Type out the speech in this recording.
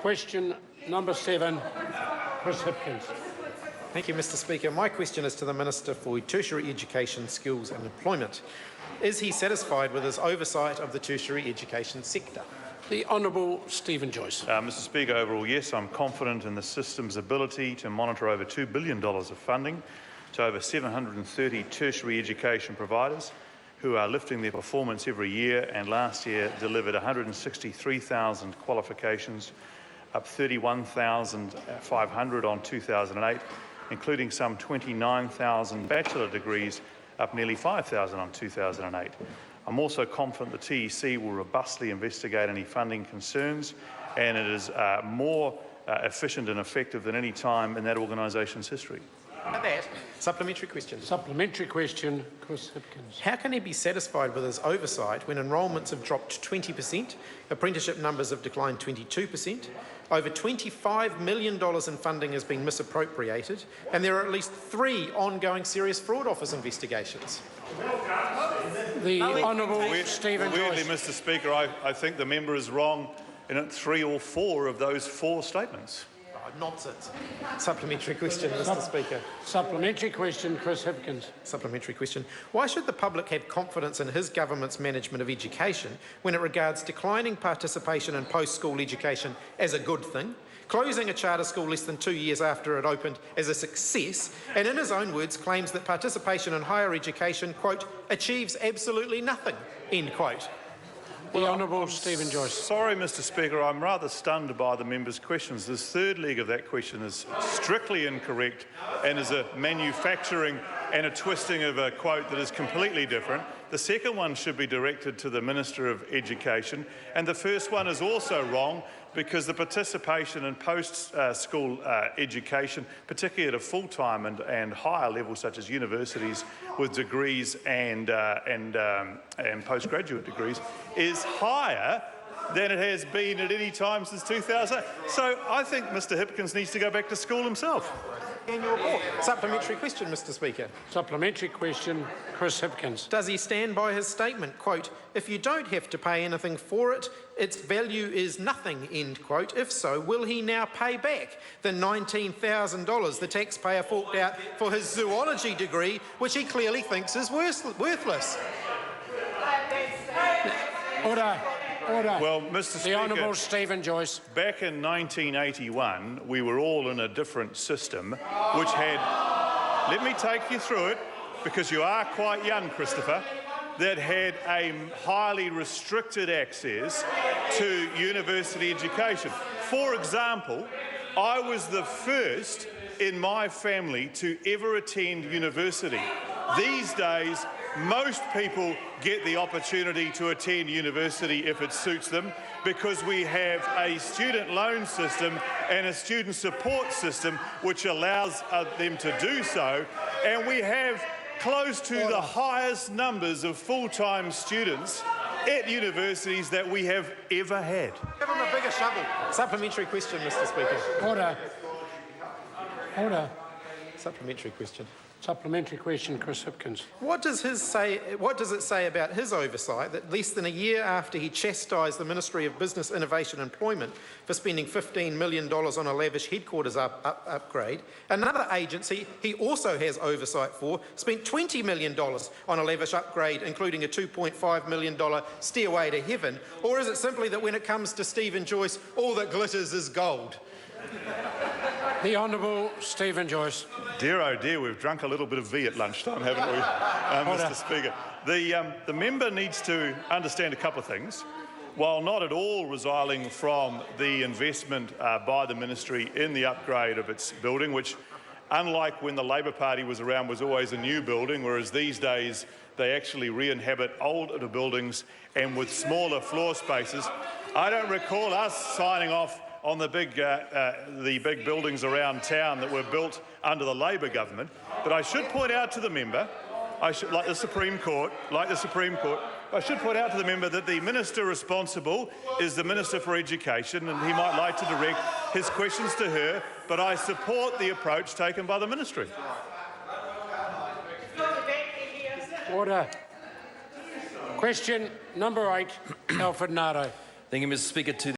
Question number 7, Chris Hipkins. Thank you, Mr Speaker. My question is to the Minister for Tertiary Education, Skills and Employment. Is he satisfied with his oversight of the tertiary education sector? The Honourable Stephen Joyce. Mr Speaker, overall, yes, I'm confident in the system's ability to monitor over $2 billion of funding to over 730 tertiary education providers who are lifting their performance every year, and last year delivered 163,000 qualifications, up 31,500 on 2008, including some 29,000 bachelor degrees, up nearly 5,000 on 2008. I'm also confident the TEC will robustly investigate any funding concerns, and it is more efficient and effective than any time in that organisation's history. Supplementary question. Supplementary question, Chris Hipkins. How can he be satisfied with his oversight when enrolments have dropped 20%, apprenticeship numbers have declined 22%, over $25 million in funding has been misappropriated, and there are at least 3 ongoing serious fraud office investigations? The Honourable Stephen Joyce. Weirdly, Mr Speaker, I think the member is wrong in 3 or 4 of those 4 statements. Nonsense. Supplementary question, Mr Speaker. Supplementary question, Chris Hipkins. Supplementary question. Why should the public have confidence in his government's management of education when it regards declining participation in post-school education as a good thing, closing a charter school less than 2 years after it opened as a success, and in his own words claims that participation in higher education, quote, achieves absolutely nothing, end quote? The Honourable Stephen Joyce. Sorry, Mr Speaker, I'm rather stunned by the member's questions. This third leg of that question is strictly incorrect and is a manufacturing and a twisting of a quote that is completely different. The second one should be directed to the Minister of Education, and the first one is also wrong because the participation in post-school education, particularly at a full-time and higher level such as universities with degrees and postgraduate degrees, is higher than it has been at any time since 2000. So I think Mr Hipkins needs to go back to school himself. Supplementary question, Mr Speaker. Supplementary question, Chris Hipkins. Does he stand by his statement, quote, if you don't have to pay anything for it, its value is nothing, end quote? If so, will he now pay back the $19,000 the taxpayer forked out for his zoology degree, which he clearly thinks is worthless? Order. Order. Well, Mr Speaker, the Honourable Stephen Joyce. Back in 1981, we were all in a different system, which had, let me take you through it, because you are quite young, Christopher, that had a highly restricted access to university education. For example, I was the first in my family to ever attend university. These days, most people get the opportunity to attend university if it suits them because we have a student loan system and a student support system which allows them to do so, and we have close to the highest numbers of full-time students at universities that we have ever had. Give him a bigger shovel. Supplementary question, Mr Speaker. Order. Order. Supplementary question. Supplementary question, Chris Hipkins. What does it say about his oversight that less than a year after he chastised the Ministry of Business, Innovation and Employment for spending $15 million on a lavish headquarters upgrade, another agency he also has oversight for spent $20 million on a lavish upgrade, including a $2.5 million stairway to heaven? Or is it simply that when it comes to Stephen Joyce, all that glitters is gold? The Honourable Stephen Joyce. Dear oh dear, we've drunk a little bit of V at lunchtime, haven't we, Mr Speaker? The member needs to understand a couple of things. While not at all resiling from the investment by the ministry in the upgrade of its building, which, unlike when the Labor Party was around, was always a new building, whereas these days they actually re-inhabit older buildings and with smaller floor spaces. I don't recall us signing off on the big buildings around town that were built under the Labor government. But I should point out to the member, like the Supreme Court, I should point out to the member that the minister responsible is the Minister for Education, and he might like to direct his questions to her, but I support the approach taken by the ministry. Order. Question number 8, Alfred Nato. Thank you, Mr Speaker.